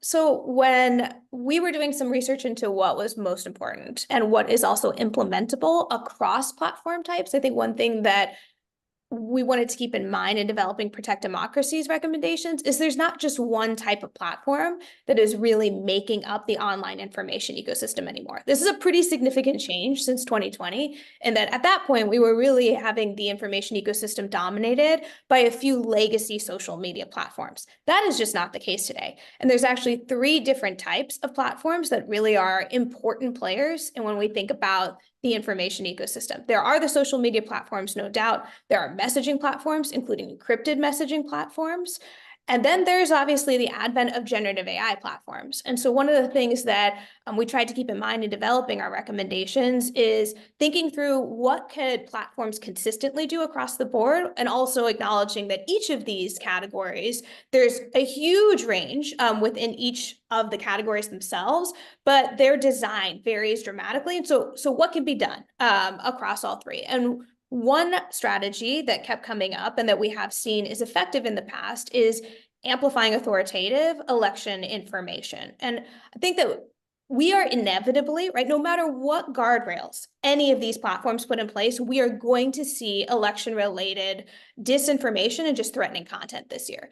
So when we were doing some research into what was most important and what is also implementable across platform types, I think one thing that we wanted to keep in mind in developing Protect Democracy's recommendations is there's not just one type of platform that is really making up the online information ecosystem anymore. This is a pretty significant change since 2020, and that at that point, we were really having the information ecosystem dominated by a few legacy social media platforms. That is just not the case today. And there's actually three different types of platforms that really are important players. And when we think about the information ecosystem, there are the social media platforms, no doubt. There are messaging platforms, including encrypted messaging platforms. And then there's obviously the advent of generative AI platforms. And so one of the things that we tried to keep in mind in developing our recommendations is thinking through what could platforms consistently do across the board, and also acknowledging that each of these categories, there's a huge range within each of the categories themselves, but their design varies dramatically. And so what can be done across all three? And one strategy that kept coming up and that we have seen is effective in the past is amplifying authoritative election information. And I think that we are inevitably, right, no matter what guardrails any of these platforms put in place, we are going to see election-related disinformation and just threatening content this year.